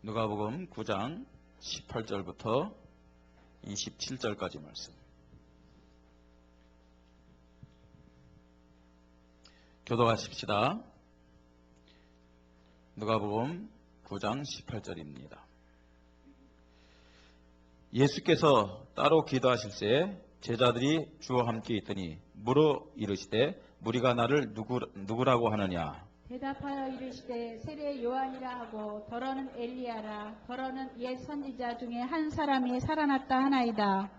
누가복음 9장 18절부터 27절까지 말씀. 교도하십시다. 누가복음 9장 18절입니다. 예수께서 따로 기도하실 때에 제자들이 주와 함께 있더니 물어 이르시되 무리가 나를 누구라고 하느냐. 대답하여 이르시되 세례 요한이라 하고 더러는 엘리야라 더러는 옛 선지자 중에 한 사람이 살아났다 하나이다.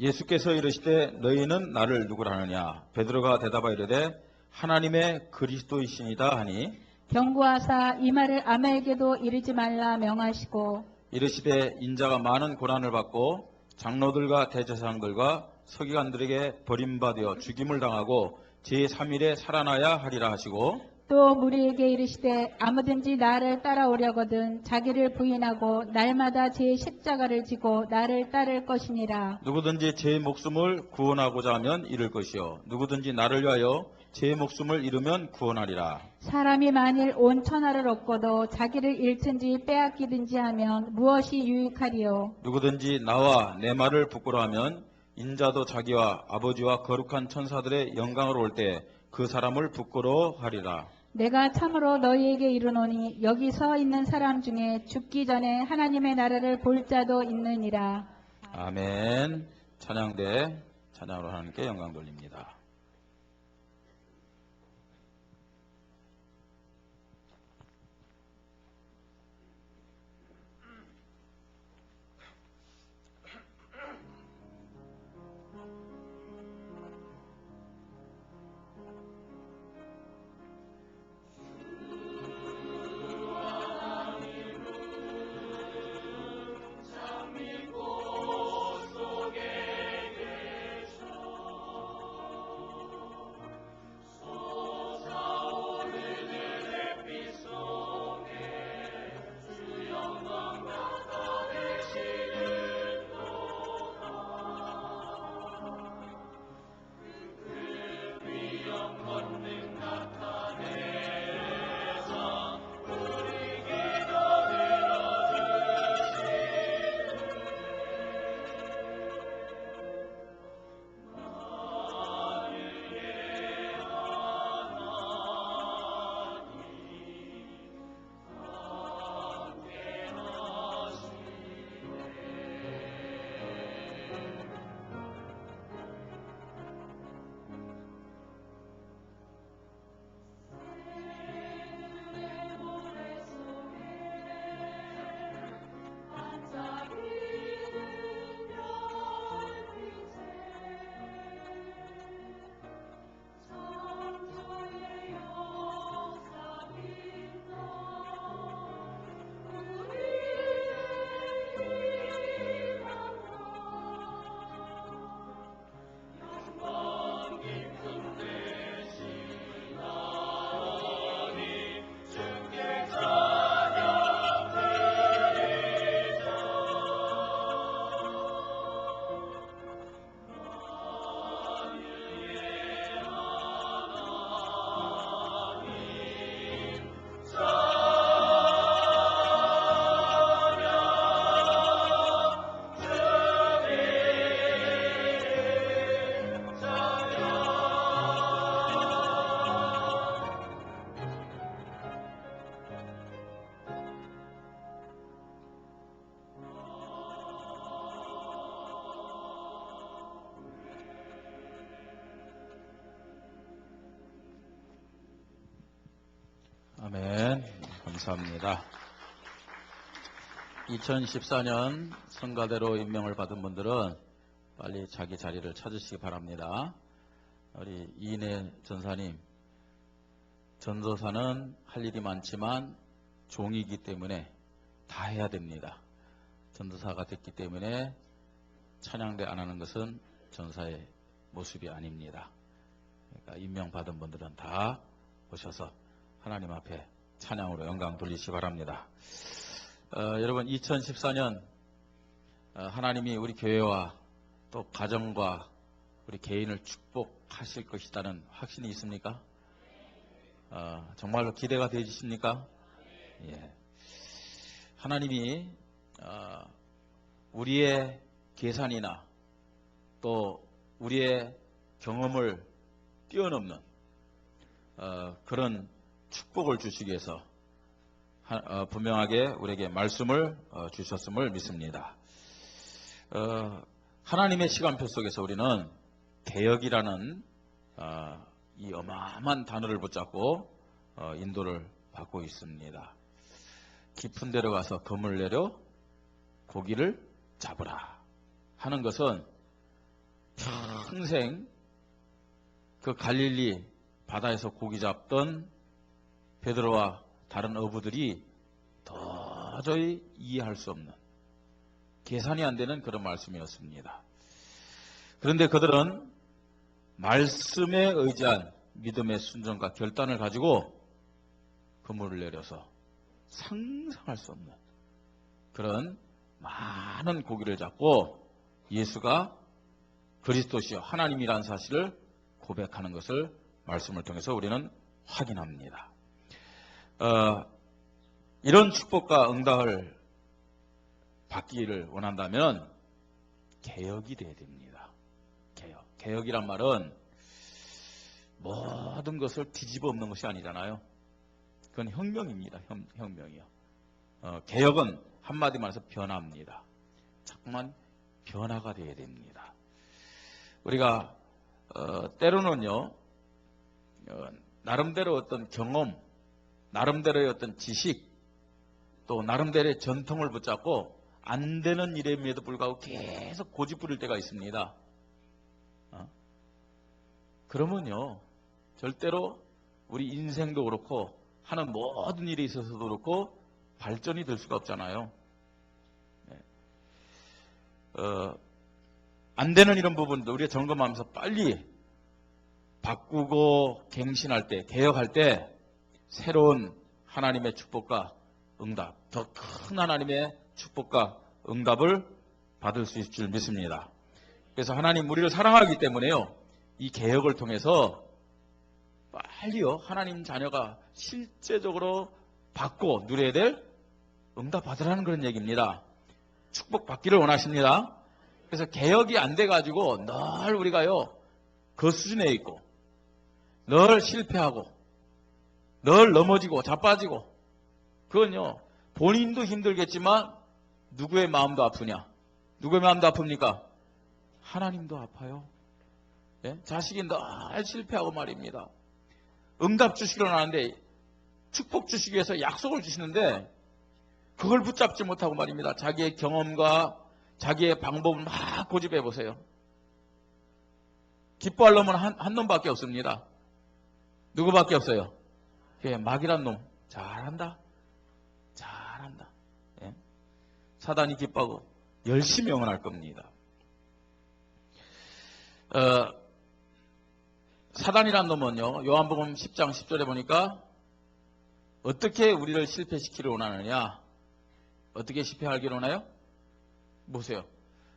예수께서 이르시되 너희는 나를 누구라 하느냐. 베드로가 대답하여 이르되 하나님의 그리스도이시니이다 하니 경고하사 이 말을 아무에게도 이르지 말라 명하시고 이르시되 인자가 많은 고난을 받고 장로들과 대제사장들과 서기관들에게 버림받아 죽임을 당하고 제3일에 살아나야 하리라 하시고 또 무리에게 이르시되 아무든지 나를 따라오려거든 자기를 부인하고 날마다 제 십자가를 지고 나를 따를 것이니라. 누구든지 제 목숨을 구원하고자 하면 잃을 것이요 누구든지 나를 위하여 제 목숨을 잃으면 구원하리라. 사람이 만일 온 천하를 얻고도 자기를 잃든지 빼앗기든지 하면 무엇이 유익하리요. 누구든지 나와 내 말을 부끄러워하면 인자도 자기와 아버지와 거룩한 천사들의 영광으로 올 때 그 사람을 부끄러워하리라. 내가 참으로 너희에게 이르노니 여기 서 있는 사람 중에 죽기 전에 하나님의 나라를 볼 자도 있느니라. 아멘. 찬양대 찬양으로 하나님께 영광 돌립니다. 아멘. 감사합니다. 2014년 성가대로 임명을 받은 분들은 빨리 자기 자리를 찾으시기 바랍니다. 우리 이인혜 전사님, 전도사는 할 일이 많지만 종이기 때문에 다 해야 됩니다. 전도사가 됐기 때문에 찬양대 안 하는 것은 전사의 모습이 아닙니다. 그러니까 임명받은 분들은 다 오셔서 하나님 앞에 찬양으로 영광 돌리시기 바랍니다. 여러분 2014년 하나님이 우리 교회와 또 가정과 우리 개인을 축복하실 것이라는 확신이 있습니까? 정말로 기대가 되어지십니까? 예. 하나님이 우리의 계산이나 또 우리의 경험을 뛰어넘는 그런 축복을 주시기 위해서 분명하게 우리에게 말씀을 주셨음을 믿습니다. 하나님의 시간표 속에서 우리는 개혁이라는 이 어마어마한 단어를 붙잡고 인도를 받고 있습니다. 깊은 데로 가서 검을 내려 고기를 잡으라 하는 것은 평생 그 갈릴리 바다에서 고기 잡던 베드로와 다른 어부들이 도저히 이해할 수 없는, 계산이 안 되는 그런 말씀이었습니다. 그런데 그들은 말씀에 의지한 믿음의 순종과 결단을 가지고 그물을 내려서 상상할 수 없는 그런 많은 고기를 잡고 예수가 그리스도시요 하나님이라는 사실을 고백하는 것을 말씀을 통해서 우리는 확인합니다. 이런 축복과 응답을 받기를 원한다면 개혁이 돼야 됩니다. 개혁이란 말은 모든 것을 뒤집어 엎는 것이 아니잖아요. 그건 혁명입니다. 혁명이요. 개혁은 한마디 말해서 변화입니다. 자꾸만 변화가 돼야 됩니다. 우리가 때로는요, 나름대로 어떤 경험, 나름대로의 어떤 지식, 또 나름대로의 전통을 붙잡고 안 되는 일임에도 불구하고 계속 고집 부릴 때가 있습니다. 그러면요, 절대로 우리 인생도 그렇고 하는 모든 일에 있어서도 그렇고 발전이 될 수가 없잖아요. 안 되는 이런 부분도 우리가 점검하면서 빨리 바꾸고 갱신할 때, 개혁할 때 새로운 하나님의 축복과 응답, 더 큰 하나님의 축복과 응답을 받을 수 있을 줄 믿습니다. 그래서 하나님 우리를 사랑하기 때문에요, 이 개혁을 통해서 빨리요 하나님 자녀가 실제적으로 받고 누려야 될 응답 받으라는 그런 얘기입니다. 축복 받기를 원하십니다. 그래서 개혁이 안 돼가지고 늘 우리가요 그 수준에 있고 늘 실패하고 늘 넘어지고 자빠지고, 그건요 본인도 힘들겠지만 누구의 마음도 아프냐? 누구의 마음도 아픕니까? 하나님도 아파요. 예? 자식이 늘 실패하고 말입니다. 응답 주시기로 하는데, 축복 주시기 위해서 약속을 주시는데 그걸 붙잡지 못하고 말입니다. 자기의 경험과 자기의 방법을 막 고집해 보세요. 기뻐할 놈은 한 놈밖에 없습니다. 누구밖에 없어요? 막이란 놈. 잘한다. 예? 사단이 기뻐하고 열심히 응원할 겁니다. 사단이란 놈은요, 요한복음 10장 10절에 보니까 어떻게 우리를 실패시키려 원하느냐? 어떻게 실패하기를 원해요? 보세요.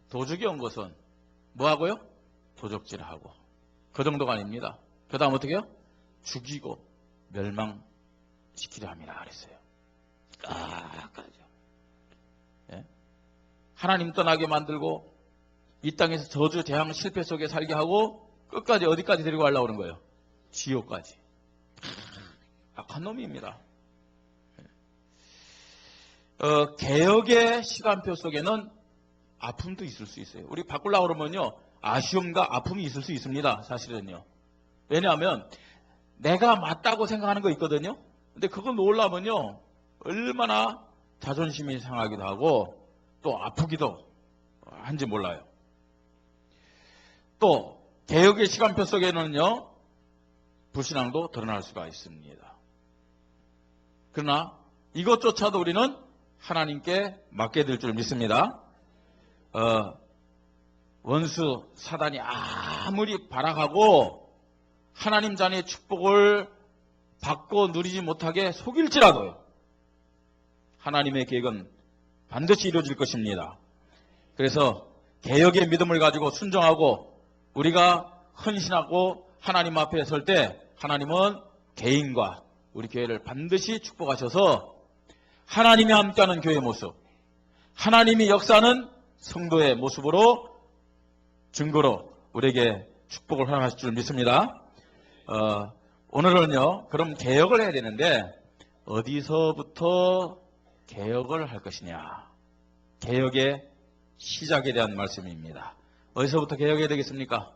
도적이 온 것은 뭐하고요? 도적질하고. 그 정도가 아닙니다. 그 다음 어떻게 해요? 죽이고 멸망시키려 함이라 그랬어요. 끝까지요. 예? 하나님 떠나게 만들고 이 땅에서 저주, 재앙, 실패 속에 살게 하고 끝까지 어디까지 데리고 가려고 그런 거예요? 지옥까지. 악한 놈입니다. 개혁의 시간표 속에는 아픔도 있을 수 있어요. 우리 바꾸려고 그러면요, 아쉬움과 아픔이 있을 수 있습니다. 사실은요. 왜냐하면 내가 맞다고 생각하는 거 있거든요. 근데 그걸 놓으려면요, 얼마나 자존심이 상하기도 하고 또 아프기도 한지 몰라요. 또 개혁의 시간표 속에는요, 불신앙도 드러날 수가 있습니다. 그러나 이것조차도 우리는 하나님께 맡게 될 줄 믿습니다. 원수 사단이 아무리 발악하고 하나님 자녀의 축복을 받고 누리지 못하게 속일지라도요, 하나님의 계획은 반드시 이루어질 것입니다. 그래서 개혁의 믿음을 가지고 순종하고 우리가 헌신하고 하나님 앞에 설 때 하나님은 개인과 우리 교회를 반드시 축복하셔서 하나님이 함께하는 교회의 모습, 하나님이 역사하는 성도의 모습으로 증거로 우리에게 축복을 허락하실 줄 믿습니다. 오늘은요, 그럼 개혁을 해야 되는데 어디서부터 개혁을 할 것이냐. 개혁의 시작에 대한 말씀입니다. 어디서부터 개혁해야 되겠습니까?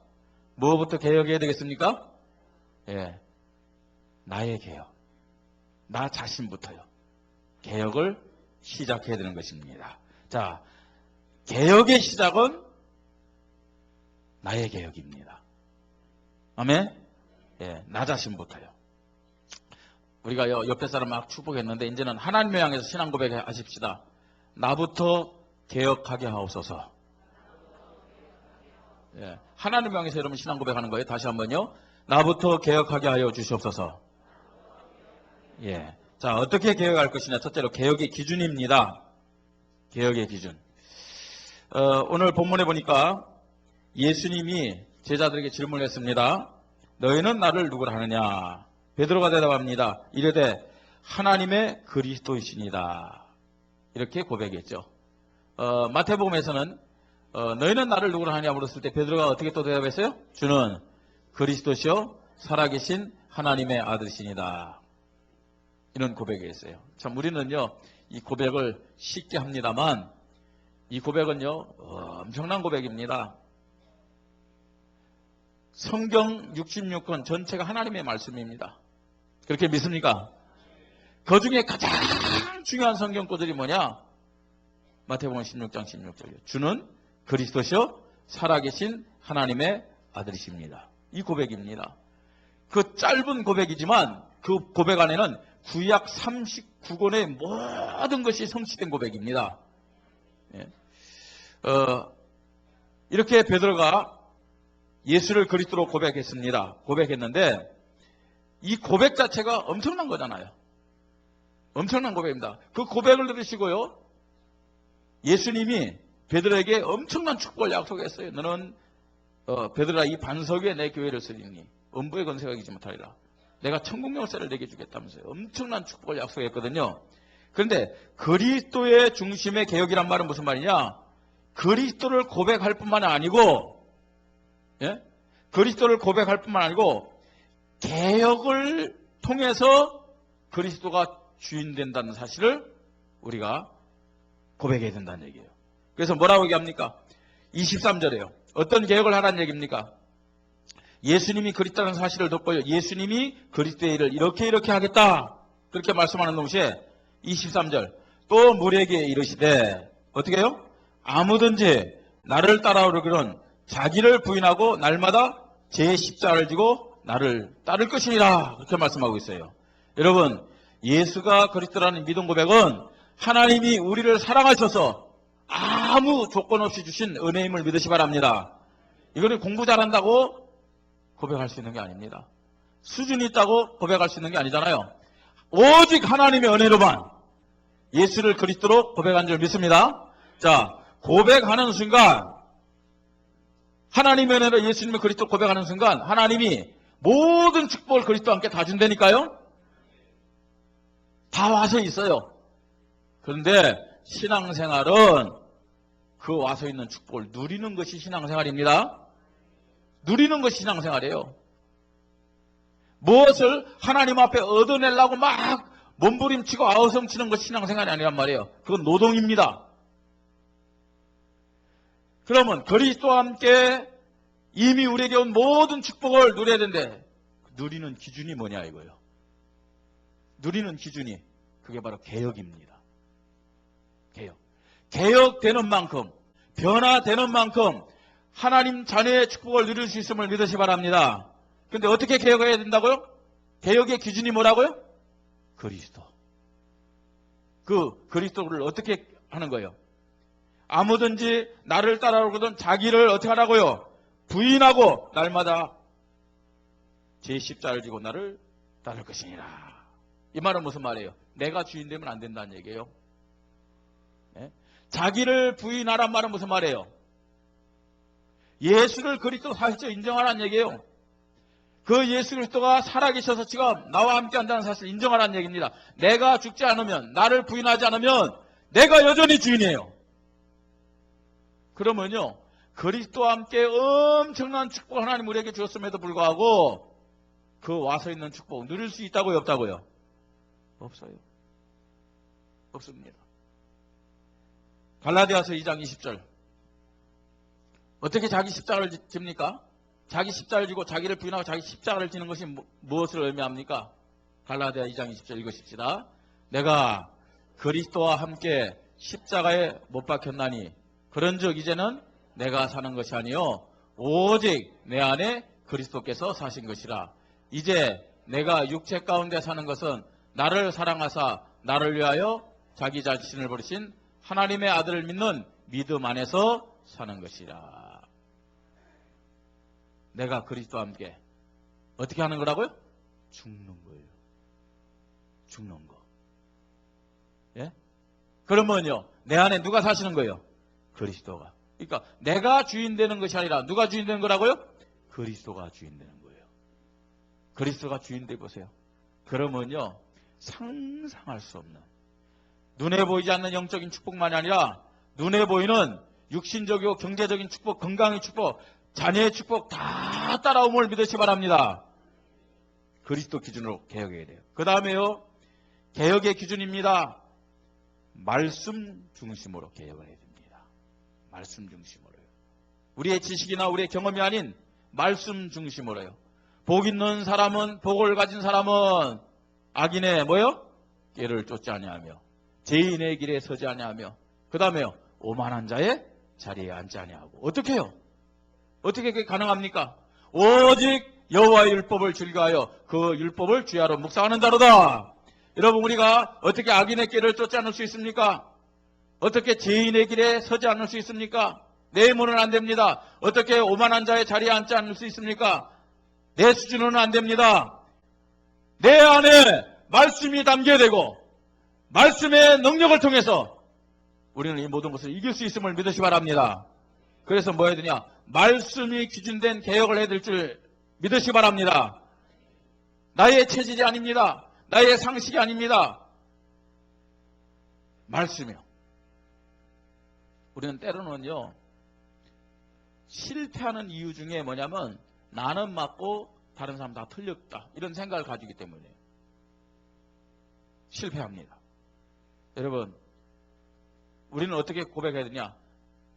무엇부터 개혁해야 되겠습니까? 예, 나의 개혁. 나 자신부터요. 개혁을 시작해야 되는 것입니다. 자, 개혁의 시작은 나의 개혁입니다. 아멘? 예, 나 자신부터요. 우리가 옆에 사람 막 축복했는데 이제는 하나님을 향해서 신앙 고백하십시다. 나부터 개혁하게 하옵소서. 예, 하나님을 향해서 여러분 신앙 고백하는 거예요. 다시 한번요. 나부터 개혁하게 하여 주시옵소서. 예, 자, 어떻게 개혁할 것이냐. 첫째로 개혁의 기준입니다. 개혁의 기준. 오늘 본문에 보니까 예수님이 제자들에게 질문을 했습니다. 너희는 나를 누구라 하느냐? 베드로가 대답합니다. 이르되 하나님의 그리스도이시니다. 이렇게 고백했죠. 마태복음에서는 너희는 나를 누구라 하느냐 물었을 때 베드로가 어떻게 또 대답했어요? 주는 그리스도시요 살아계신 하나님의 아들이시니다. 이런 고백이 있어요. 참 우리는요 이 고백을 쉽게 합니다만 이 고백은요 엄청난 고백입니다. 성경 66권 전체가 하나님의 말씀입니다. 그렇게 믿습니까? 그 중에 가장 중요한 성경 구절이 뭐냐? 마태복음 16장 16절이요. 주는 그리스도시요 살아계신 하나님의 아들이십니다. 이 고백입니다. 그 짧은 고백이지만 그 고백 안에는 구약 39권의 모든 것이 성취된 고백입니다. 예. 이렇게 베드로가 예수를 그리스도로 고백했습니다. 고백했는데 이 고백 자체가 엄청난 거잖아요. 엄청난 고백입니다. 그 고백을 들으시고요. 예수님이 베드로에게 엄청난 축복을 약속했어요. 너는 베드로야 이 반석 위에 내 교회를 쓰리니 음부의 권세가 이기지 못하리라. 내가 천국 열쇠를 내게 주겠다면서요. 엄청난 축복을 약속했거든요. 그런데 그리스도의 중심의 개혁이란 말은 무슨 말이냐? 그리스도를 고백할 뿐만 아니고 예? 그리스도를 고백할 뿐만 아니고 개혁을 통해서 그리스도가 주인 된다는 사실을 우리가 고백해야 된다는 얘기예요. 그래서 뭐라고 얘기합니까? 23절에요. 어떤 개혁을 하라는 얘기입니까? 예수님이 그리스도라는 사실을 덮고요. 예수님이 그리스도의 일을 이렇게 하겠다. 그렇게 말씀하는 동시에 23절 또 무리에게 이르시되 어떻게 해요? 아무든지 나를 따라오려거든 자기를 부인하고 날마다 제 십자가를 지고 나를 따를 것이니라. 그렇게 말씀하고 있어요. 여러분 예수가 그리스도라는 믿음 고백은 하나님이 우리를 사랑하셔서 아무 조건 없이 주신 은혜임을 믿으시 바랍니다. 이거는 공부 잘한다고 고백할 수 있는 게 아닙니다. 수준이 있다고 고백할 수 있는 게 아니잖아요. 오직 하나님의 은혜로만 예수를 그리스도로 고백한 줄 믿습니다. 자, 고백하는 순간 하나님의 은혜로 예수님을 그리스도로 고백하는 순간 하나님이 모든 축복을 그리스도와 함께 다 준다니까요. 다 와서 있어요. 그런데 신앙생활은 그 와서 있는 축복을 누리는 것이 신앙생활입니다. 누리는 것이 신앙생활이에요. 무엇을 하나님 앞에 얻어내려고 막 몸부림치고 아우성치는 것이 신앙생활이 아니란 말이에요. 그건 노동입니다. 그러면 그리스도와 함께 이미 우리에게 온 모든 축복을 누려야 되는데 누리는 기준이 뭐냐 이거예요. 누리는 기준이 그게 바로 개혁입니다. 개혁. 개혁되는 만큼 변화되는 만큼 하나님 자녀의 축복을 누릴 수 있음을 믿으시 바랍니다. 그런데 어떻게 개혁해야 된다고요? 개혁의 기준이 뭐라고요? 그리스도. 그 그리스도를 어떻게 하는 거예요? 아무든지 나를 따라오거든 자기를 어떻게 하라고요? 부인하고 날마다 제 십자를 지고 나를 따를 것이니라. 이 말은 무슨 말이에요? 내가 주인 되면 안 된다는 얘기예요. 네? 자기를 부인하란 말은 무슨 말이에요? 예수를 그리스도 사실적으로 인정하라는 얘기예요. 그 예수 그리스도가 살아계셔서 지금 나와 함께 한다는 사실을 인정하라는 얘기입니다. 내가 죽지 않으면, 나를 부인하지 않으면 내가 여전히 주인이에요. 그러면요, 그리스도와 함께 엄청난 축복을 하나님 우리에게 주었음에도 불구하고 그 와서 있는 축복 누릴 수 있다고요, 없다고요? 없어요. 없습니다. 갈라디아서 2장 20절. 어떻게 자기 십자가를 집니까? 자기 십자가를 지고 자기를 부인하고 자기 십자가를 지는 것이 무엇을 의미합니까? 갈라디아 2장 20절 읽으십시다. 내가 그리스도와 함께 십자가에 못 박혔나니 그런즉 이제는 내가 사는 것이 아니요 오직 내 안에 그리스도께서 사신 것이라. 이제 내가 육체 가운데 사는 것은 나를 사랑하사 나를 위하여 자기 자신을 버리신 하나님의 아들을 믿는 믿음 안에서 사는 것이라. 내가 그리스도와 함께 어떻게 하는 거라고요? 죽는 거예요. 죽는 거. 예? 그러면요, 내 안에 누가 사시는 거예요? 그리스도가. 그러니까 내가 주인 되는 것이 아니라 누가 주인 되는 거라고요? 그리스도가 주인 되는 거예요. 그리스도가 주인 돼 보세요. 그러면요, 상상할 수 없는, 눈에 보이지 않는 영적인 축복만이 아니라 눈에 보이는 육신적이고 경제적인 축복, 건강의 축복, 자녀의 축복 다 따라옴을 믿으시 바랍니다. 그리스도 기준으로 개혁해야 돼요. 그 다음에요, 개혁의 기준입니다. 말씀 중심으로 개혁을 해야 됩니다. 말씀 중심으로요. 우리의 지식이나 우리의 경험이 아닌 말씀 중심으로요. 복 있는 사람은, 복을 가진 사람은 악인의 뭐요? 길을 쫓지 아니하며 죄인의 길에 서지 아니하며, 그 다음에요, 오만한 자의 자리에 앉지 아니하고. 어떻게 해요? 어떻게 그게 가능합니까? 오직 여호와의 율법을 즐겨하여 그 율법을 주야로 묵상하는 자로다. 여러분, 우리가 어떻게 악인의 길을 쫓지 않을 수 있습니까? 어떻게 죄인의 길에 서지 않을 수 있습니까? 내 문은 안 됩니다. 어떻게 오만한 자의 자리에 앉지 않을 수 있습니까? 내 수준은 안 됩니다. 내 안에 말씀이 담겨야 되고 말씀의 능력을 통해서 우리는 이 모든 것을 이길 수 있음을 믿으시 바랍니다. 그래서 뭐 해야 되냐? 말씀이 기준된 개혁을 해야 될 줄 믿으시 바랍니다. 나의 체질이 아닙니다. 나의 상식이 아닙니다. 말씀이요. 우리는 때로는요, 실패하는 이유 중에 뭐냐면 나는 맞고 다른 사람 다 틀렸다, 이런 생각을 가지기 때문에 실패합니다. 여러분, 우리는 어떻게 고백해야 되냐?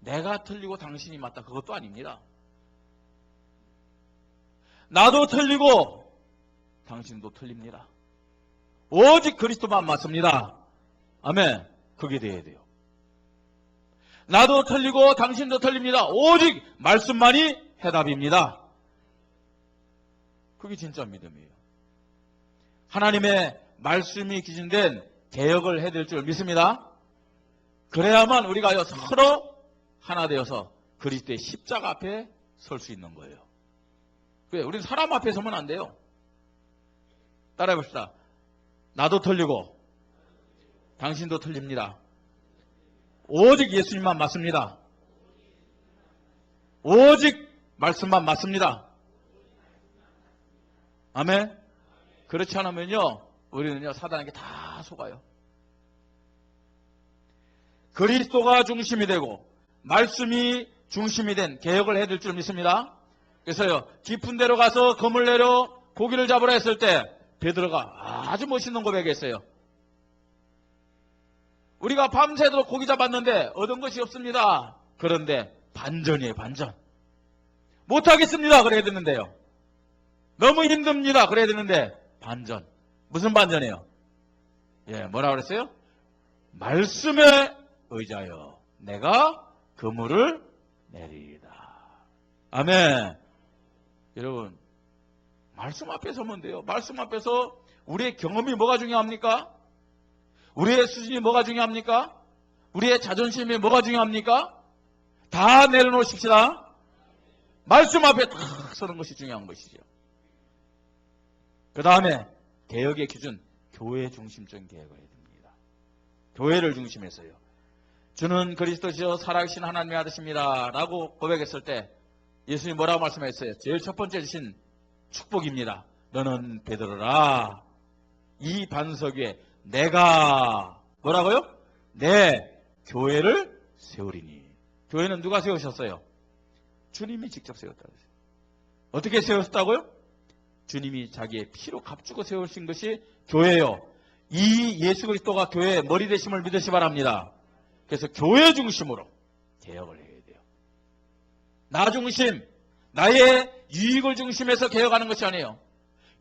내가 틀리고 당신이 맞다, 그것도 아닙니다. 나도 틀리고 당신도 틀립니다. 오직 그리스도만 맞습니다. 아멘. 그게 돼야 돼요. 나도 틀리고 당신도 틀립니다. 오직 말씀만이 해답입니다. 그게 진짜 믿음이에요. 하나님의 말씀이 기준된 개혁을 해야 될 줄 믿습니다. 그래야만 우리가 서로 하나 되어서 그리스도의 십자가 앞에 설 수 있는 거예요. 왜? 우리는 사람 앞에 서면 안 돼요. 따라해 봅시다. 나도 틀리고 당신도 틀립니다. 오직 예수님만 맞습니다. 오직 말씀만 맞습니다. 아멘. 그렇지 않으면요, 우리는요, 사단에게 다 속아요. 그리스도가 중심이 되고 말씀이 중심이 된 개혁을 해야 될 줄 믿습니다. 그래서요, 깊은 데로 가서 검을 내려 고기를 잡으라 했을 때 베드로가 아주 멋있는 고백했어요. 우리가 밤새도록 고기 잡았는데 얻은 것이 없습니다. 그런데 반전이에요, 반전. 못하겠습니다, 그래야 되는데요. 너무 힘듭니다, 그래야 되는데 반전. 무슨 반전이에요? 예, 뭐라 그랬어요? 말씀에 의지하여 내가 그물을 내리리다. 아멘. 여러분, 말씀 앞에 서면 돼요. 말씀 앞에서 우리의 경험이 뭐가 중요합니까? 우리의 수준이 뭐가 중요합니까? 우리의 자존심이 뭐가 중요합니까? 다 내려놓으십시다. 말씀 앞에 딱 서는 것이 중요한 것이죠. 그 다음에 개혁의 기준, 교회 중심적인 개혁을 해야 됩니다. 교회를 중심해서요. 주는 그리스도시요 살아계신 하나님의 아들이십니다 라고 고백했을 때 예수님이 뭐라고 말씀하셨어요? 제일 첫 번째 주신 축복입니다. 너는 베드로라. 이 반석 위에 내가 뭐라고요? 내 교회를 세우리니. 교회는 누가 세우셨어요? 주님이 직접 세웠다고 했어요. 어떻게 세웠다고요? 주님이 자기의 피로 값주고 세우신 것이 교회요. 이 예수 그리스도가 교회의 머리 되심을 믿으시 바랍니다. 그래서 교회 중심으로 개혁을 해야 돼요. 나 중심, 나의 유익을 중심해서 개혁하는 것이 아니에요.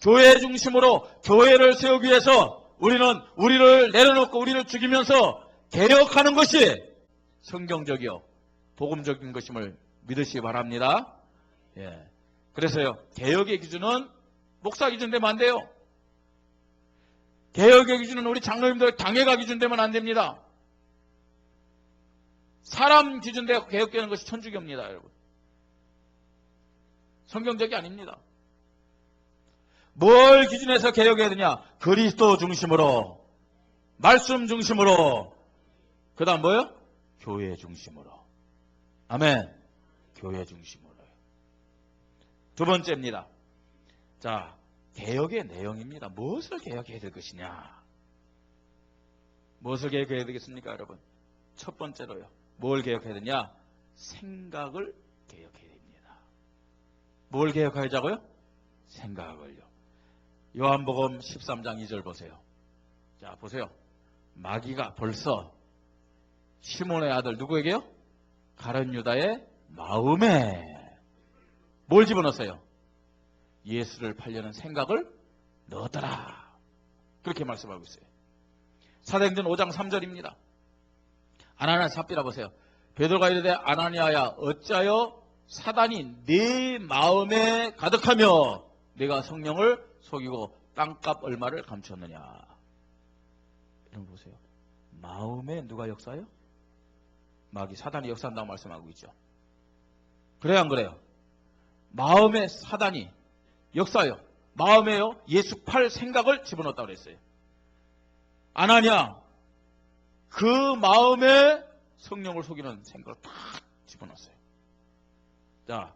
교회 중심으로 교회를 세우기 위해서 우리는 우리를 내려놓고 우리를 죽이면서 개혁하는 것이 성경적이요 복음적인 것임을 믿으시기 바랍니다. 예. 그래서요, 개혁의 기준은 목사 기준 되면 안 돼요. 개혁의 기준은 우리 장로님들 당회가 기준 되면 안 됩니다. 사람 기준 되고 개혁되는 것이 천주교입니다, 여러분. 성경적이 아닙니다. 뭘 기준해서 개혁해야 되냐? 그리스도 중심으로, 말씀 중심으로, 그 다음 뭐요? 교회 중심으로. 아멘. 교회 중심으로요. 두 번째입니다. 자, 개혁의 내용입니다. 무엇을 개혁해야 될 것이냐? 무엇을 개혁해야 되겠습니까, 여러분? 첫 번째로요. 뭘 개혁해야 되냐? 생각을 개혁해야 됩니다. 뭘 개혁하자고요? 생각을요. 요한복음 13장 2절 보세요. 자, 보세요. 마귀가 벌써 시몬의 아들 누구에게요? 가룟 유다의 마음에 뭘 집어넣었어요? 예수를 팔려는 생각을 넣었더라. 그렇게 말씀하고 있어요. 사도행전 5장 3절입니다. 아나니아 삽비라 보세요. 베드로가 이르되 아나니아야 어찌하여 사단이 네 마음에 가득하며 내가 성령을 속이고 땅값 얼마를 감추었느냐. 여러분 보세요. 마음에 누가 역사해요? 마귀 사단이 역사한다고 말씀하고 있죠. 그래요 안 그래요? 마음에 사단이 역사요. 마음에요. 예수 팔 생각을 집어넣었다고 그랬어요. 아나니아 그 마음에 성령을 속이는 생각을 다 집어넣었어요. 자,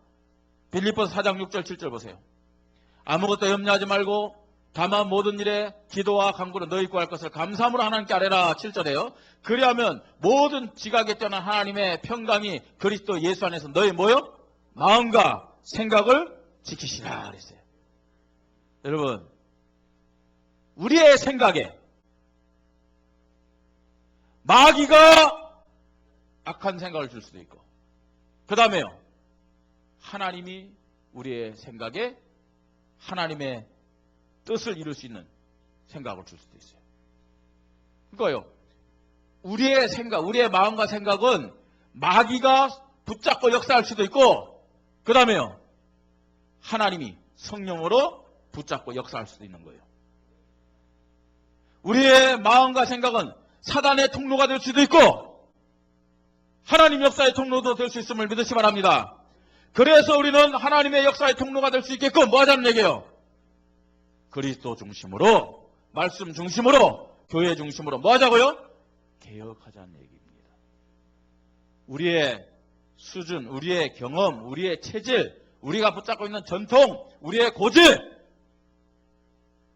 빌립보서 4장 6절 7절 보세요. 아무것도 염려하지 말고 다만 모든 일에 기도와 간구로 너희 구할 것을 감사함으로 하나님께 아뢰라. 7절에요. 그리하면 모든 지각에 뛰어난 하나님의 평강이 그리스도 예수 안에서 너희 뭐요? 마음과 생각을 지키시라 그랬어요. 여러분, 우리의 생각에 마귀가 악한 생각을 줄 수도 있고, 그 다음에요, 하나님이 우리의 생각에 하나님의 뜻을 이룰 수 있는 생각을 줄 수도 있어요. 그러니까요, 우리의 생각, 우리의 마음과 생각은 마귀가 붙잡고 역사할 수도 있고, 그 다음에요, 하나님이 성령으로 붙잡고 역사할 수도 있는 거예요. 우리의 마음과 생각은 사단의 통로가 될 수도 있고 하나님 역사의 통로도 될 수 있음을 믿으시 바랍니다. 그래서 우리는 하나님의 역사의 통로가 될 수 있게끔 뭐 하자는 얘기예요? 그리스도 중심으로, 말씀 중심으로, 교회 중심으로 뭐 하자고요? 개혁하자는 얘기입니다. 우리의 수준, 우리의 경험, 우리의 체질, 우리가 붙잡고 있는 전통, 우리의 고집,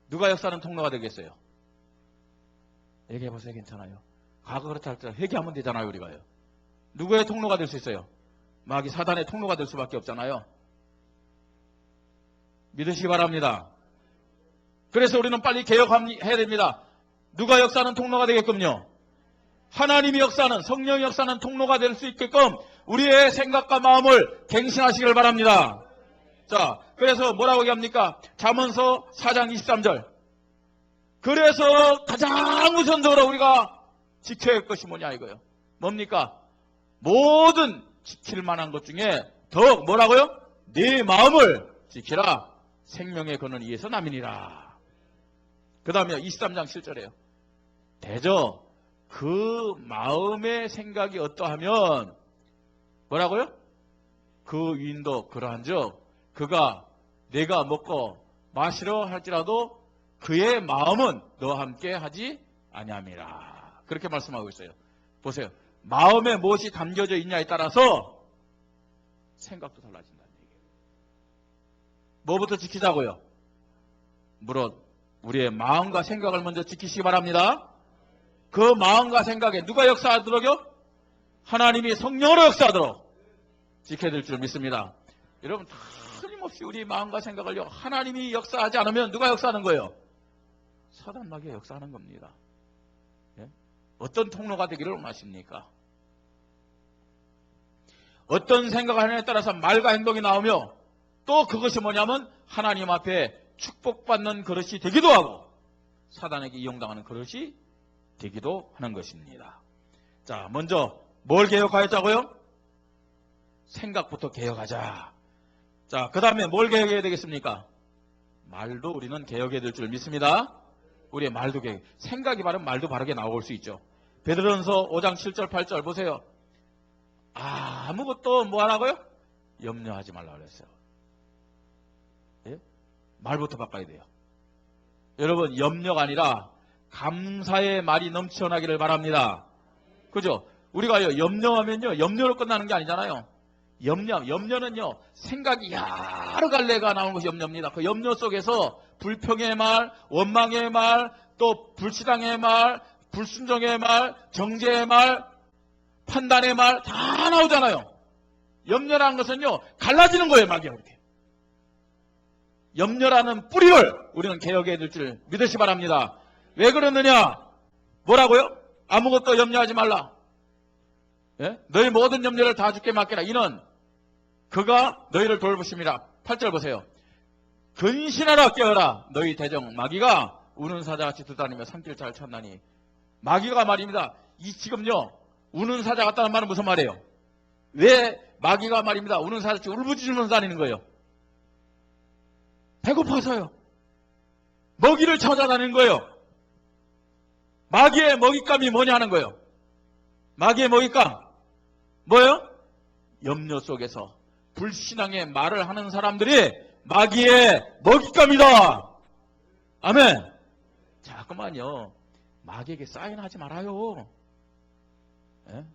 누가 역사하는 통로가 되겠어요? 얘기해보세요. 괜찮아요. 과거 그렇다 할 때 회개하면 되잖아요. 우리가요. 누구의 통로가 될 수 있어요? 마귀 사단의 통로가 될 수밖에 없잖아요. 믿으시기 바랍니다. 그래서 우리는 빨리 개혁해야 됩니다. 누가 역사하는 통로가 되게끔요? 하나님이 역사하는, 성령이 역사하는 통로가 될 수 있게끔 우리의 생각과 마음을 갱신하시길 바랍니다. 자, 그래서 뭐라고 얘기합니까? 잠언서 4장 23절. 그래서 가장 우선적으로 우리가 지켜야 할 것이 뭐냐 이거요. 뭡니까? 모든 지킬 만한 것 중에 더욱 뭐라고요? 네 마음을 지키라. 생명의 근원 이에서 남이니라. 그 다음에 23장 7절에요. 대저 그 마음의 생각이 어떠하면 뭐라고요? 그 위인도 그러한즉 그가 내가 먹고 마시려 할지라도 그의 마음은 너와 함께 하지 아니함이라. 그렇게 말씀하고 있어요. 보세요. 마음에 무엇이 담겨져 있냐에 따라서 생각도 달라진다는 얘기예요. 뭐부터 지키자고요? 물론 우리의 마음과 생각을 먼저 지키시기 바랍니다. 그 마음과 생각에 누가 역사하도록요? 하나님이 성령으로 역사하도록 지켜야 될 줄 믿습니다. 여러분 틀림없이 우리 마음과 생각을요, 하나님이 역사하지 않으면 누가 역사하는 거예요? 사단 마귀가 역사하는 겁니다. 예? 어떤 통로가 되기를 원하십니까? 어떤 생각을 하느냐에 따라서 말과 행동이 나오며 또 그것이 뭐냐면 하나님 앞에 축복받는 그릇이 되기도 하고 사단에게 이용당하는 그릇이 되기도 하는 것입니다. 자, 먼저 뭘 개혁하자고요? 생각부터 개혁하자. 자, 그 다음에 뭘 개혁해야 되겠습니까? 말도 우리는 개혁해야 될 줄 믿습니다. 우리의 말도 개혁. 생각이 바르면 말도 바르게 나올 수 있죠. 베드로전서 5장 7절 8절 보세요. 아무것도 뭐 하라고요? 염려하지 말라고 그랬어요. 예? 말부터 바꿔야 돼요. 여러분, 염려가 아니라 감사의 말이 넘쳐나기를 바랍니다. 그죠? 우리가 염려하면요, 염려로 끝나는 게 아니잖아요. 염려는요, 생각이 여러 갈래가 나오는 것이 염려입니다. 그 염려 속에서 불평의 말, 원망의 말, 또 불신앙의 말, 불순종의 말, 정죄의 말, 판단의 말 다 나오잖아요. 염려라는 것은요, 갈라지는 거예요, 막 이렇게. 염려라는 뿌리를 우리는 개혁해야 될 줄 믿으시 바랍니다. 왜 그러느냐? 뭐라고요? 아무것도 염려하지 말라. 예? 너희 모든 염려를 다 주께 맡기라. 이는 그가 너희를 돌보심이라. 8절 보세요. 근신하라 깨어라. 너희 대적 마귀가 우는 사자같이 두다니며 산길 잘 찾나니. 마귀가 말입니다. 지금요, 우는 사자 같다는 말은 무슨 말이에요? 왜 마귀가 말입니다. 우는 사자같이 울부짖으면서 다니는 거예요? 배고파서요. 먹이를 찾아다니는 거예요. 마귀의 먹잇감이 뭐냐는 거예요. 마귀의 먹잇감 뭐예요? 염려 속에서 불신앙의 말을 하는 사람들이 마귀의 먹잇감이다. 아멘. 자꾸만요, 마귀에게 사인하지 말아요. 예?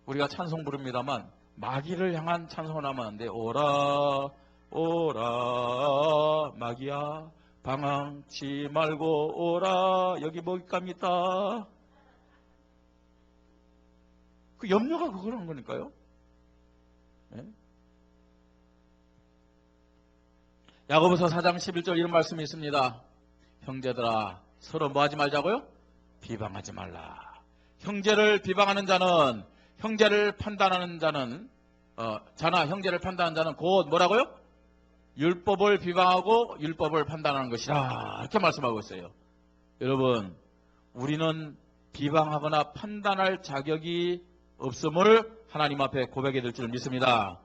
우리가 찬송 부릅니다만 마귀를 향한 찬송을 하면 안 돼. 오라 오라 마귀야 방황치 말고 오라. 여기 먹잇감이 있다. 그 염려가 그거라는 거니까요. 네? 야고보서 4장 11절 이런 말씀이 있습니다. 형제들아 서로 뭐 하지 말자고요? 비방하지 말라. 형제를 비방하는 자는, 형제를 판단하는 자는, 자나 형제를 판단하는 자는 곧 뭐라고요? 율법을 비방하고 율법을 판단하는 것이라. 이렇게 말씀하고 있어요. 여러분, 우리는 비방하거나 판단할 자격이 없음을 하나님 앞에 고백해야 될 줄 믿습니다.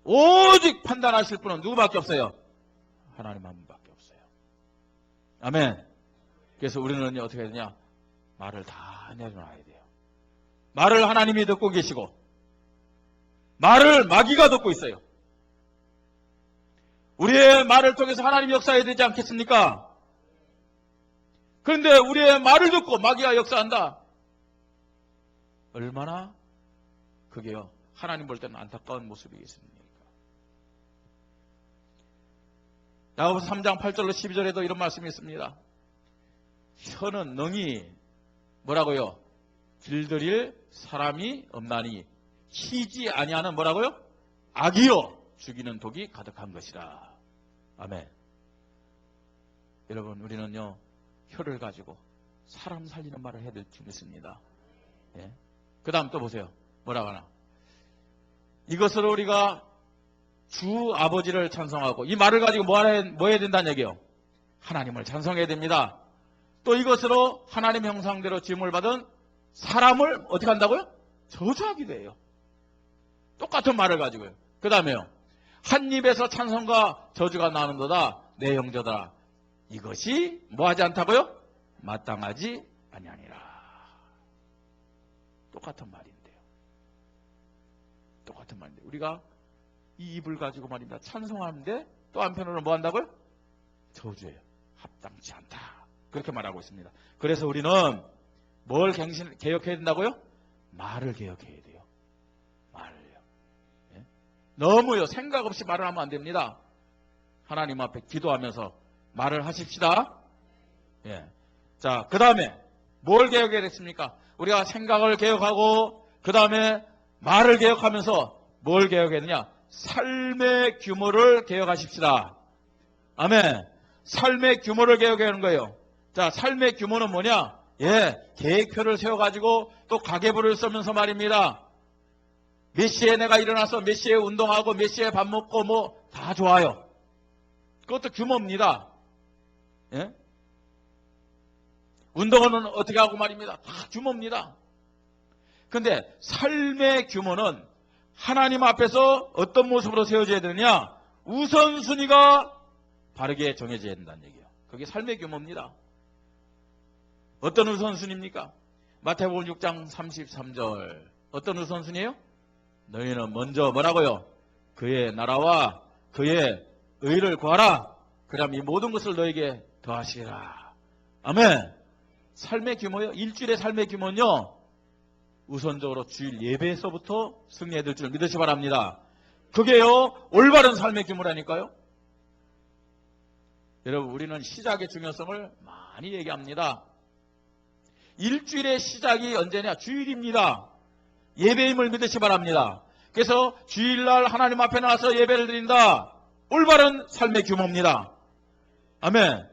오직 판단하실 분은 누구밖에 없어요? 하나님 한 분밖에 없어요. 아멘. 그래서 우리는 어떻게 해야 되냐? 말을 다 내려놔야 돼요. 말을 하나님이 듣고 계시고 말을 마귀가 듣고 있어요. 우리의 말을 통해서 하나님이 역사해야 되지 않겠습니까? 그런데 우리의 말을 듣고 마귀가 역사한다. 얼마나 그게요, 하나님 볼 때는 안타까운 모습이겠습니까? 야고보서 3장 8절로 12절에도 이런 말씀이 있습니다. 혀는 능히 뭐라고요? 길들일 사람이 없나니 희지 아니하는 뭐라고요? 악이요 죽이는 독이 가득한 것이라. 아멘. 여러분, 우리는요, 혀를 가지고 사람 살리는 말을 해야 될 줄 믿습니다. 예? 그 다음 또 보세요. 뭐라고 하나? 이것으로 우리가 주 아버지를 찬송하고, 이 말을 가지고 뭐 해야 된다는 얘기예요? 하나님을 찬송해야 됩니다. 또 이것으로 하나님 형상대로 지음을 받은 사람을 어떻게 한다고요? 저주하기도 해요. 똑같은 말을 가지고요. 그 다음에요, 한 입에서 찬송과 저주가 나는도다. 내 형제들아, 이것이 뭐하지 않다고요? 마땅하지 아니하니라. 똑같은 말인데요. 똑같은 말인데 우리가 이 입을 가지고 말입니다. 찬송하는데 또 한편으로 뭐 한다고요? 저주해요. 합당치 않다. 그렇게 말하고 있습니다. 그래서 우리는 뭘 개혁해야 된다고요? 말을 개혁해야 돼요. 말을요. 예? 너무요 생각 없이 말을 하면 안 됩니다. 하나님 앞에 기도하면서 말을 하십시다. 예. 자, 그 다음에 뭘 개혁해야 됐습니까? 우리가 생각을 개혁하고 그 다음에 말을 개혁하면서 뭘 개혁했느냐? 삶의 규모를 개혁하십시다. 아멘. 삶의 규모를 개혁하는 거예요. 자, 삶의 규모는 뭐냐? 예, 계획표를 세워가지고 또 가계부를 쓰면서 말입니다. 몇 시에 내가 일어나서 몇 시에 운동하고 몇 시에 밥 먹고 뭐 다 좋아요. 그것도 규모입니다. 예? 운동은 어떻게 하고 말입니다. 다 규모입니다. 근데 삶의 규모는 하나님 앞에서 어떤 모습으로 세워져야 되느냐? 우선순위가 바르게 정해져야 된다는 얘기예요. 그게 삶의 규모입니다. 어떤 우선순위입니까? 마태복음 6장 33절. 어떤 우선순위예요? 너희는 먼저 뭐라고요? 그의 나라와 그의 의를 구하라. 그럼 이 모든 것을 너에게 더하시리라. 아멘. 삶의 규모요. 일주일의 삶의 규모는요. 우선적으로 주일 예배에서부터 승리해야 될 줄 믿으시 바랍니다. 그게요. 올바른 삶의 규모라니까요. 여러분 우리는 시작의 중요성을 많이 얘기합니다. 일주일의 시작이 언제냐? 주일입니다. 예배임을 믿으시 바랍니다. 그래서 주일날 하나님 앞에 나와서 예배를 드린다. 올바른 삶의 규모입니다. 아멘.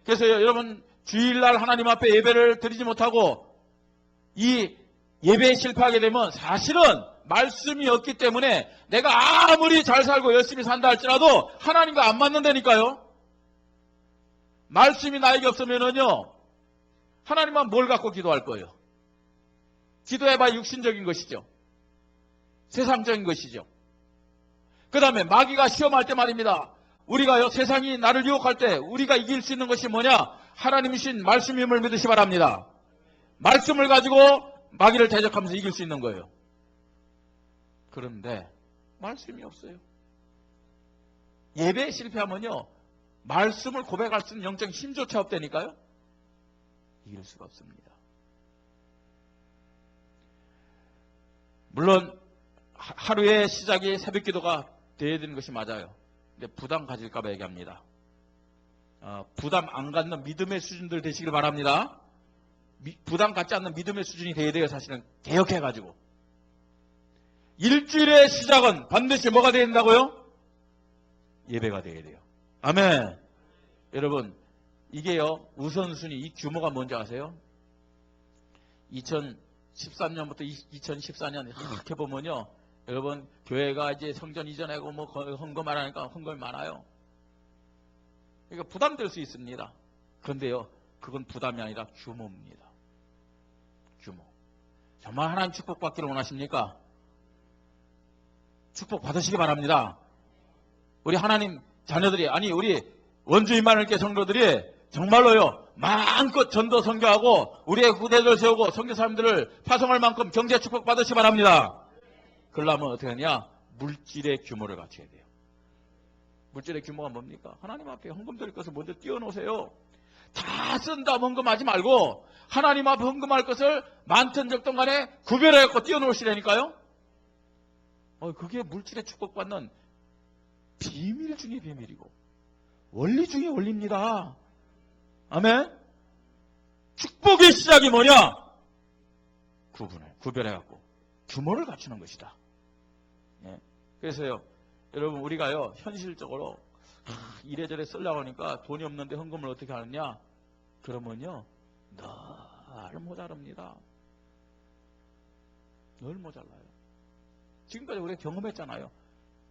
그래서 여러분 주일날 하나님 앞에 예배를 드리지 못하고 이 예배에 실패하게 되면 사실은 말씀이 없기 때문에 내가 아무리 잘 살고 열심히 산다 할지라도 하나님과 안 맞는다니까요. 말씀이 나에게 없으면은요 하나님만 뭘 갖고 기도할 거예요? 기도해봐 육신적인 것이죠. 세상적인 것이죠. 그 다음에 마귀가 시험할 때 말입니다. 우리가요 세상이 나를 유혹할 때 우리가 이길 수 있는 것이 뭐냐? 하나님이신 말씀임을 믿으시 바랍니다. 말씀을 가지고 마귀를 대적하면서 이길 수 있는 거예요. 그런데 말씀이 없어요. 예배에 실패하면요 말씀을 고백할 수 있는 영적인 힘조차 없다니까요. 이길 수가 없습니다. 물론 하루의 시작이 새벽 기도가 되어야 되는 것이 맞아요. 근데 부담 가질까 봐 얘기합니다. 부담 안 갖는 믿음의 수준들 되시길 바랍니다. 부담 갖지 않는 믿음의 수준이 되어야 돼요. 사실은 개혁해가지고. 일주일의 시작은 반드시 뭐가 되어야 된다고요? 예배가 되어야 돼요. 아멘. 여러분 이게요 우선순위 이 규모가 뭔지 아세요? 2013년부터 2014년 이렇게 보면요 여러분 교회가 이제 성전 이전하고 뭐 헌금하라니까 헌금이 많아요. 그러니까 부담될 수 있습니다. 그런데요 그건 부담이 아니라 규모입니다. 규모. 정말 하나님 축복받기를 원하십니까? 축복 받으시기 바랍니다. 우리 하나님 자녀들이 아니 우리 원주인만을께 성도들이 정말로요 마음껏 전도 선교하고 우리의 후대들 세우고 선교 사람들을 파송할 만큼 경제 축복 받으시기 바랍니다. 그러려면 어떻게 하냐? 물질의 규모를 갖춰야 돼요. 물질의 규모가 뭡니까? 하나님 앞에 헌금 드릴 것을 먼저 띄워놓으세요. 다 쓴다 헌금하지 말고 하나님 앞에 헌금할 것을 많든 적든 간에 구별해갖고 띄워놓으시라니까요. 그게 물질의 축복받는 비밀 중에 비밀이고 원리 중에 원리입니다. 아멘. 축복의 시작이 뭐냐? 구별해갖고 규모를 갖추는 것이다. 예. 그래서요 여러분 우리가요 현실적으로 이래저래 쓰려고 하니까 돈이 없는데 헌금을 어떻게 하느냐? 그러면요 늘 모자랍니다. 늘 모자라요. 지금까지 우리가 경험했잖아요.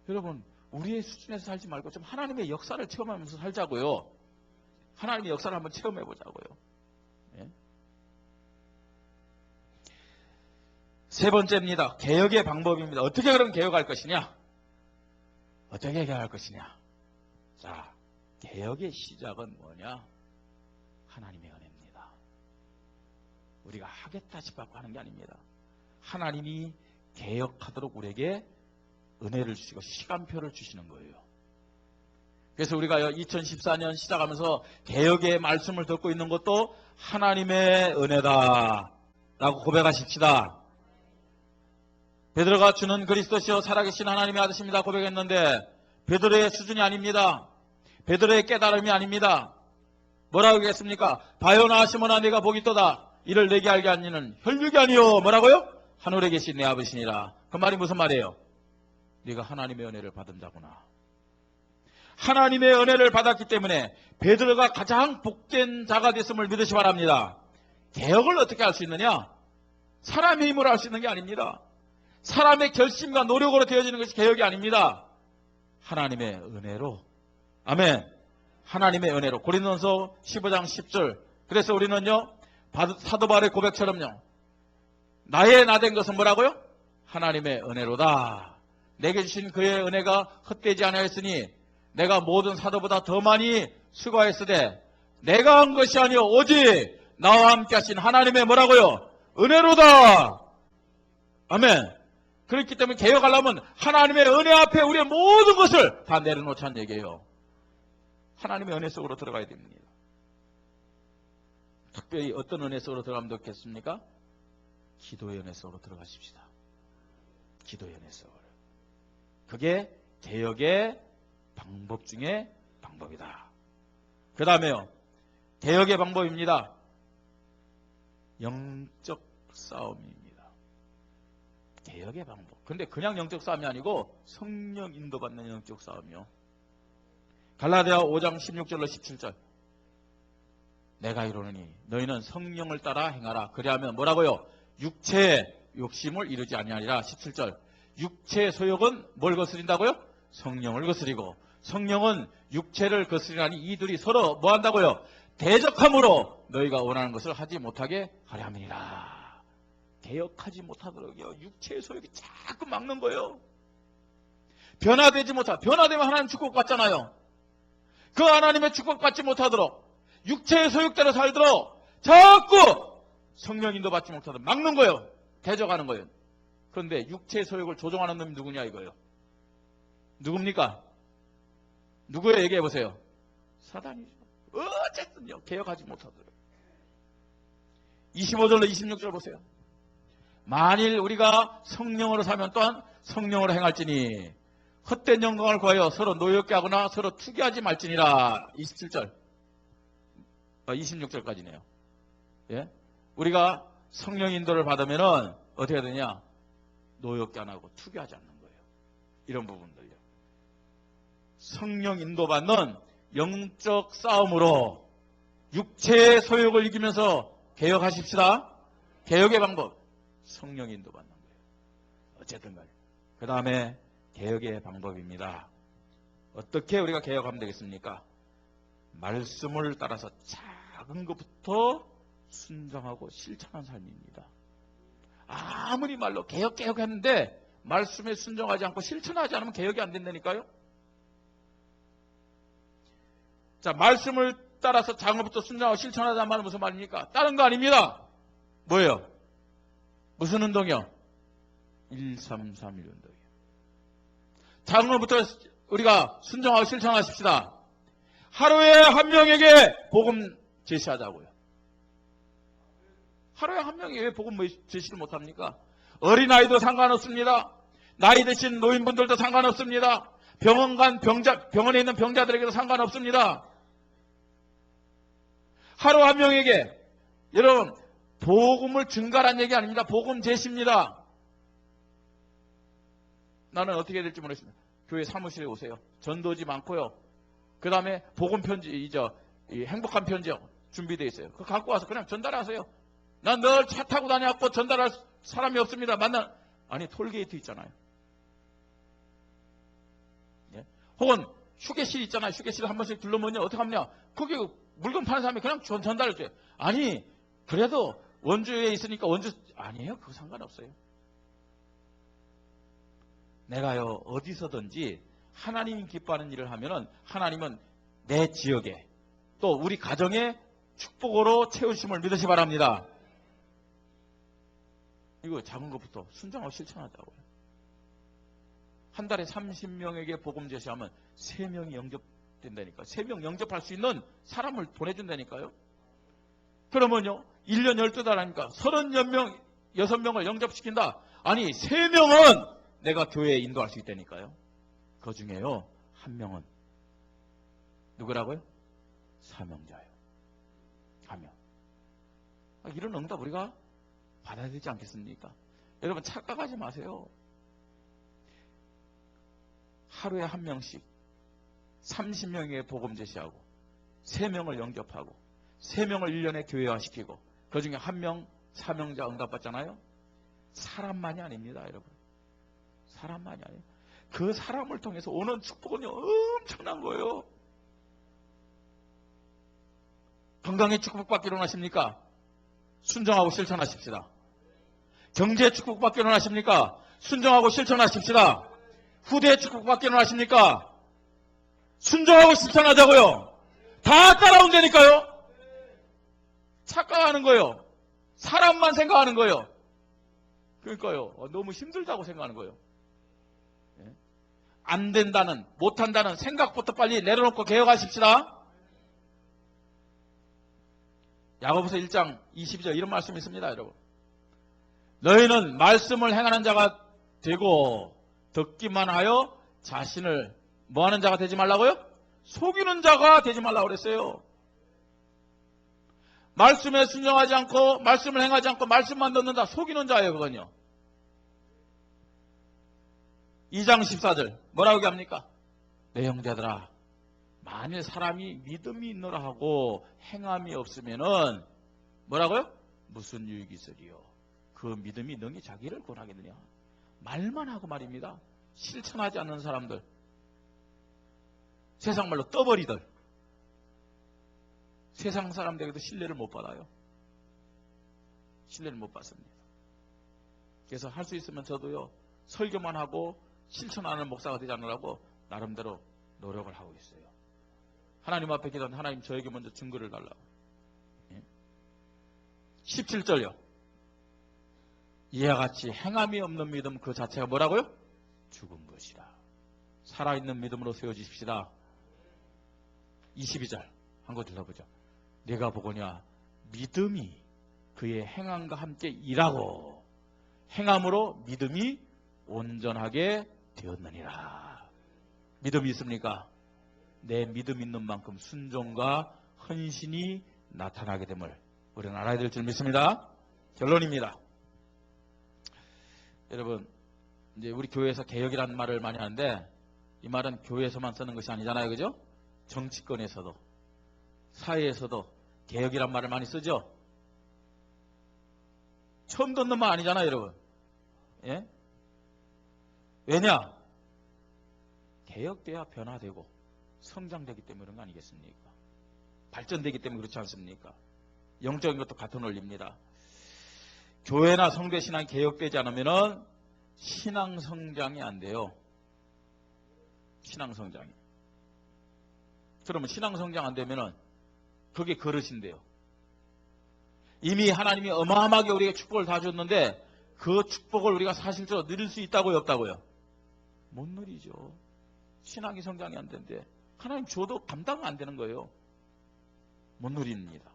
여러분 우리의 수준에서 살지 말고 좀 하나님의 역사를 체험하면서 살자고요. 하나님의 역사를 한번 체험해보자고요. 예? 세 번째입니다. 개혁의 방법입니다. 어떻게 그럼 개혁할 것이냐? 어떻게 개혁할 것이냐? 자, 개혁의 시작은 뭐냐? 하나님의 은혜입니다. 우리가 하겠다 싶어서 하는 게 아닙니다. 하나님이 개혁하도록 우리에게 은혜를 주시고 시간표를 주시는 거예요. 그래서 우리가 2014년 시작하면서 개혁의 말씀을 듣고 있는 것도 하나님의 은혜다 라고 고백하십시다. 베드로가 주는 그리스도시요 살아계신 하나님의 아들입니다 고백했는데 베드로의 수준이 아닙니다. 베드로의 깨달음이 아닙니다. 뭐라고 하겠습니까? 바요나 시몬아 내가 복이 있도다. 이를 내게 알게 한 이는 혈육이 아니요 뭐라고요? 하늘에 계신 내 아버지니라. 그 말이 무슨 말이에요? 네가 하나님의 은혜를 받은 자구나. 하나님의 은혜를 받았기 때문에 베드로가 가장 복된 자가 됐음을 믿으시 바랍니다. 개혁을 어떻게 할 수 있느냐? 사람의 힘으로 할 수 있는 게 아닙니다. 사람의 결심과 노력으로 되어지는 것이 개혁이 아닙니다. 하나님의 은혜로. 아멘. 하나님의 은혜로. 고린도전서 15장 10절. 그래서 우리는요 사도 바울의 고백처럼요 나의 나된 것은 뭐라고요? 하나님의 은혜로다. 내게 주신 그의 은혜가 헛되지 아니하였으니 내가 모든 사도보다 더 많이 수고하였으되 내가 한 것이 아니요 오직 나와 함께 하신 하나님의 뭐라고요? 은혜로다. 아멘. 그렇기 때문에 개혁하려면 하나님의 은혜 앞에 우리의 모든 것을 다 내려놓자는 얘기예요. 하나님의 은혜 속으로 들어가야 됩니다. 특별히 어떤 은혜 속으로 들어가면 좋겠습니까? 기도의 은혜 속으로 들어가십시다. 기도의 은혜 속으로. 그게 개혁의 방법 중에 방법이다. 그 다음에요. 개혁의 방법입니다. 영적 싸움입니다. 개혁의 방법. 근데 그냥 영적 싸움이 아니고 성령 인도받는 영적 싸움이요. 갈라디아 5장 16절로 17절. 내가 이르노니 너희는 성령을 따라 행하라. 그리하면 뭐라고요? 육체의 욕심을 이루지 아니하리라. 17절. 육체의 소욕은 뭘 거스린다고요? 성령을 거스리고 성령은 육체를 거스리라니 이들이 서로 뭐 한다고요? 대적함으로 너희가 원하는 것을 하지 못하게 하려 함이니라. 개혁하지 못하도록요. 육체의 소욕이 자꾸 막는 거예요. 변화되지 못하. 변화되면 하나님 축복받잖아요. 그 하나님의 축복받지 못하도록 육체의 소욕대로 살도록 자꾸 성령 인도 받지 못하도록 막는 거예요. 대적하는 거예요. 그런데 육체의 소욕을 조종하는 놈이 누구냐 이거예요. 누굽니까? 누구예요? 얘기해 보세요. 사단이죠. 어쨌든요. 개혁하지 못하도록. 25절로 26절 보세요. 만일 우리가 성령으로 살면 또한 성령으로 행할지니 헛된 영광을 구하여 서로 노엽게 하거나 서로 투기하지 말지니라. 27절 26절까지네요. 예? 우리가 성령 인도를 받으면은 어떻게 되냐? 노엽게 안 하고 투기하지 않는 거예요. 이런 부분들요. 성령 인도받는 영적 싸움으로 육체의 소욕을 이기면서 개혁하십시다. 개혁의 방법. 성령 인도받는 거예요. 어쨌든 간에. 그 다음에 개혁의 방법입니다. 어떻게 우리가 개혁하면 되겠습니까? 말씀을 따라서 작은 것부터 순종하고 실천한 삶입니다. 아무리 말로 개혁했는데 말씀에 순종하지 않고 실천하지 않으면 개혁이 안 된다니까요. 자, 말씀을 따라서 작은 것부터 순종하고 실천하자는 말은 무슨 말입니까? 다른 거 아닙니다. 뭐예요? 무슨 운동이요? 1.3.3.1 운동이요. 작은 것부터 우리가 순종하고 실천하십시다. 하루에 한 명에게 복음 제시하자고요. 하루에 한 명이 왜 복음 제시를 못합니까? 어린아이도 상관없습니다. 나이 드신 노인분들도 상관없습니다. 병원에 있는 병자들에게도 상관없습니다. 하루 한 명에게. 여러분, 복음을 증가란 얘기 아닙니다. 복음 제시입니다. 나는 어떻게 해야 될지 모르겠습니다. 교회 사무실에 오세요. 전도지 많고요. 그 다음에 복음 편지, 이 행복한 편지요. 준비되어 있어요. 그거 갖고 와서 그냥 전달하세요. 난 늘 차 타고 다녀갖고 전달할 사람이 없습니다. 아니, 톨게이트 있잖아요. 예? 혹은 휴게실 있잖아요. 휴게실 한 번씩 둘러보면 어떻게 하느냐. 거기 물건 파는 사람이 그냥 전달해줘요. 아니, 그래도 원주에 있으니까 아니에요. 그거 상관없어요. 내가요, 어디서든지 하나님이 기뻐하는 일을 하면은 하나님은 내 지역에 또 우리 가정에 축복으로 채우심을 믿으시 바랍니다. 이거 작은 것부터 순종하고 실천하자고요. 한 달에 30명에게 복음 제시하면 3명이 영접된다니까요. 3명 영접할 수 있는 사람을 보내준다니까요. 그러면요, 1년 12달 하니까 36명, 6명을 영접시킨다. 아니 3명은 내가 교회에 인도할 수 있다니까요. 그 중에요 1명은 누구라고요? 사명자예요. 1명. 이런 응답 우리가 받아야 되지 않겠습니까? 여러분 착각하지 마세요. 하루에 1명씩 30명에게 복음 제시하고 3명을 영접하고 3명을 1년에 교회화시키고 그 중에 1명 사명자 응답받잖아요. 사람만이 아닙니다, 여러분. 사람만이 아니에요. 그 사람을 통해서 오는 축복은요 엄청난 거예요. 건강에 축복받기로 하십니까? 순종하고 실천하십시다. 경제에 축복받기로 하십니까? 순종하고 실천하십시다. 후대에 축복받기로 하십니까? 순종하고 실천하자고요. 다 따라온다니까요. 착각하는 거예요. 사람만 생각하는 거예요. 그러니까요. 너무 힘들다고 생각하는 거예요. 안 된다는, 못한다는 생각부터 빨리 내려놓고 개혁하십시다. 야고보서 1장 22절 이런 말씀이 있습니다, 여러분. 너희는 말씀을 행하는 자가 되고 듣기만 하여 자신을 뭐하는 자가 되지 말라고요? 속이는 자가 되지 말라고 그랬어요. 말씀에 순종하지 않고 말씀을 행하지 않고 말씀만 듣는다. 속이는 자예요, 그건요. 2장 14절 뭐라고 얘기합니까? 내 형제들아, 만일 사람이 믿음이 있노라 하고 행함이 없으면은 뭐라고요? 무슨 유익이 있으리요? 그 믿음이 능히 자기를 구원하겠느냐? 말만 하고 말입니다. 실천하지 않는 사람들, 세상 말로 떠버리들, 세상 사람들에게도 신뢰를 못 받아요. 신뢰를 못 받습니다. 그래서 할 수 있으면 저도요 설교만 하고 실천하는 목사가 되지 않으라고 나름대로 노력을 하고 있어요. 하나님 앞에 기도하는 하나님 저에게 먼저 증거를 달라고. 17절요. 이와 같이 행함이 없는 믿음 그 자체가 뭐라고요? 죽은 것이라. 살아있는 믿음으로 세워주십시다. 22절 한 거 들어보죠. 내가 보거냐 믿음이 그의 행함과 함께 일하고 행함으로 믿음이 온전하게 되었느니라. 믿음이 있습니까? 내 믿음 있는 만큼 순종과 헌신이 나타나게 됨을 우리는 알아야 될 줄 믿습니다. 결론입니다. 여러분, 이제 우리 교회에서 개혁이라는 말을 많이 하는데 이 말은 교회에서만 쓰는 것이 아니잖아요, 그죠? 정치권에서도 사회에서도 개혁이란 말을 많이 쓰죠. 처음 듣는 말 아니잖아요, 여러분. 예? 왜냐? 개혁돼야 변화되고 성장되기 때문에 그런 거 아니겠습니까? 발전되기 때문에 그렇지 않습니까? 영적인 것도 같은 원리입니다. 교회나 성도 신앙이 개혁되지 않으면 신앙 성장이 안 돼요. 신앙 성장이. 그러면 신앙 성장 안 되면은 그게 그릇인데요. 이미 하나님이 어마어마하게 우리에게 축복을 다 줬는데 그 축복을 우리가 사실적으로 누릴 수 있다고요, 없다고요? 못 누리죠. 신앙이 성장이 안 되는데 하나님 줘도 감당 안 되는 거예요. 못 누립니다.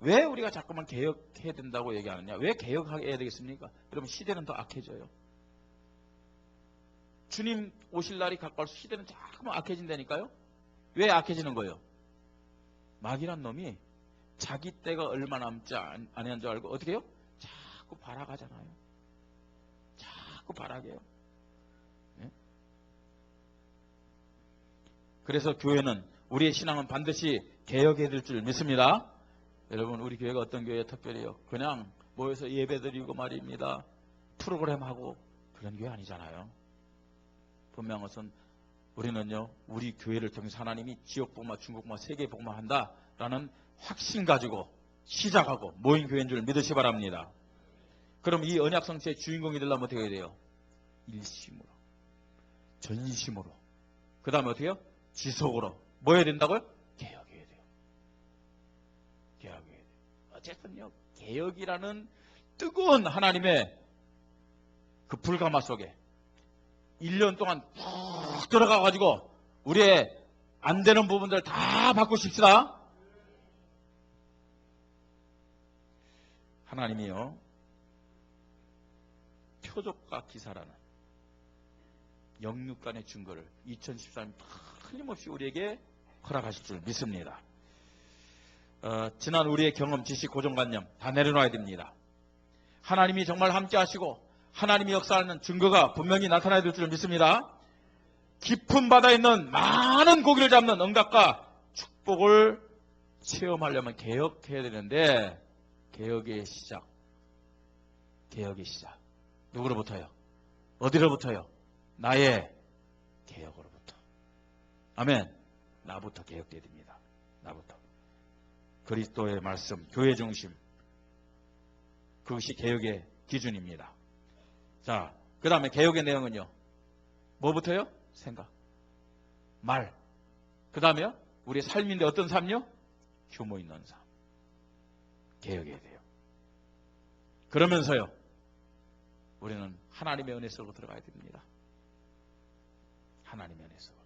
왜 우리가 자꾸만 개혁해야 된다고 얘기하느냐? 왜 개혁해야 되겠습니까? 여러분 시대는 더 악해져요. 주님 오실 날이 가까울수록 시대는 자꾸만 악해진다니까요. 왜 악해지는 거예요? 마귀란 놈이 자기 때가 얼마 남지 않은 줄 알고 어떻게 해요? 자꾸 발악하잖아요. 자꾸 발악해요. 네? 그래서 교회는 우리의 신앙은 반드시 개혁해야 될 줄 믿습니다. 여러분 우리 교회가 어떤 교회에 특별해요? 그냥 모여서 예배드리고 말입니다. 프로그램하고 그런 교회 아니잖아요. 분명한 것은 우리는요 우리 교회를 통해서 하나님이 지역복음화, 중국복음화, 세계복음화 한다라는 확신 가지고 시작하고 모인 교회인 줄 믿으시 바랍니다. 그럼 이 언약성취의 주인공이 되려면 어떻게 해야 돼요? 일심으로, 전심으로, 그 다음에 어떻게 해요? 지속으로. 뭐 해야 된다고요? 개혁해야 돼요. 개혁해야 돼요. 어쨌든요 개혁이라는 뜨거운 하나님의 그 불가마 속에 1년 동안 푹 들어가가지고 우리의 안 되는 부분들 다 바꾸십시다. 하나님이요 표적과 기사라는 영육간의 증거를 2014년 틀림없이 우리에게 허락하실 줄 믿습니다. 지난 우리의 경험, 지식, 고정관념 다 내려놔야 됩니다. 하나님이 정말 함께 하시고 하나님이 역사하는 증거가 분명히 나타나야 될 줄 믿습니다. 깊은 바다에 있는 많은 고기를 잡는 응답과 축복을 체험하려면 개혁해야 되는데 개혁의 시작 누구로부터요? 어디로부터요? 나의 개혁으로부터. 아멘. 나부터 개혁돼야 됩니다. 나부터. 그리스도의 말씀, 교회 중심, 그것이 개혁의 기준입니다. 자, 그 다음에 개혁의 내용은요, 뭐부터요? 생각, 말. 그 다음에요, 우리의 삶인데 어떤 삶이요? 규모 있는 삶. 개혁해야 돼요. 그러면서요, 우리는 하나님의 은혜 속으로 들어가야 됩니다. 하나님의 은혜 속으로.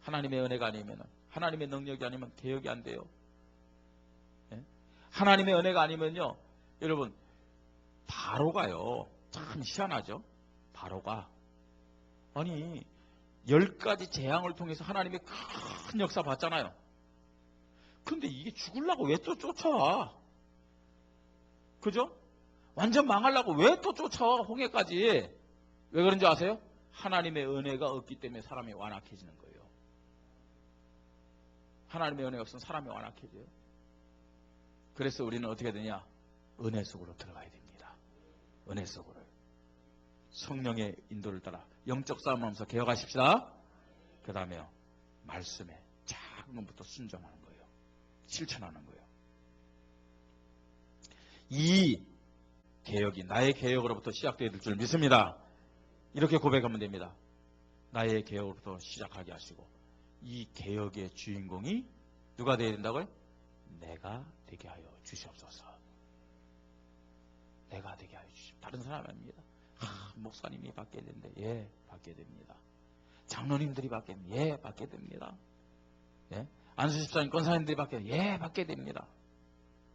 하나님의 은혜가 아니면, 하나님의 능력이 아니면 개혁이 안 돼요. 예? 하나님의 은혜가 아니면요, 여러분, 바로가요, 참 희한하죠? 바로가. 아니, 10가지 재앙을 통해서 하나님의 큰 역사 봤잖아요. 근데 이게 죽으려고 왜 또 쫓아와? 그죠? 완전 망하려고 왜 또 쫓아와? 홍해까지. 왜 그런지 아세요? 하나님의 은혜가 없기 때문에 사람이 완악해지는 거예요. 하나님의 은혜가 없으면 사람이 완악해져요. 그래서 우리는 어떻게 되냐? 은혜 속으로 들어가야 됩니다. 은혜 속으로. 성령의 인도를 따라 영적 싸움하면서 개혁하십시다. 그 다음에요, 말씀에 작은 것부터 순종하는 거예요. 실천하는 거예요. 이 개혁이 나의 개혁으로부터 시작되어야 될 줄 믿습니다. 이렇게 고백하면 됩니다. 나의 개혁으로부터 시작하게 하시고 이 개혁의 주인공이 누가 되어야 된다고요? 내가 되게 하여 주시옵소서. 내가 되게 하여 주시옵소서. 다른 사람이 아닙니다. 목사님이 받게 된대. 예, 받게 됩니다. 장로님들이 받게 됩니다. 예, 받게 됩니다. 예? 안수집사님, 권사님들이 받게 됩니다. 예, 받게 됩니다.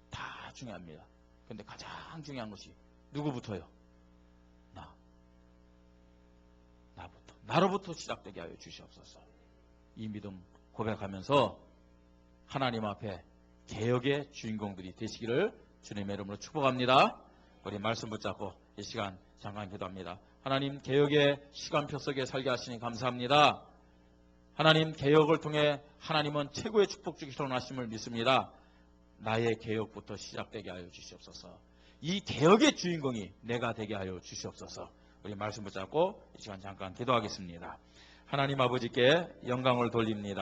다 중요합니다. 그런데 가장 중요한 것이 누구부터요? 나부터. 나로부터 시작되게 하여 주시옵소서. 이 믿음 고백하면서 하나님 앞에 개혁의 주인공들이 되시기를 주님의 이름으로 축복합니다. 우리 말씀 붙잡고 이 시간 잠깐 기도합니다. 하나님, 개혁의 시간표 속에 살게 하시니 감사합니다. 하나님, 개혁을 통해 하나님은 최고의 축복 주기로 원하심을 믿습니다. 나의 개혁부터 시작되게 하여 주시옵소서. 이 개혁의 주인공이 내가 되게 하여 주시옵소서. 우리 말씀 붙잡고 이 시간 잠깐 기도하겠습니다. 하나님 아버지께 영광을 돌립니다.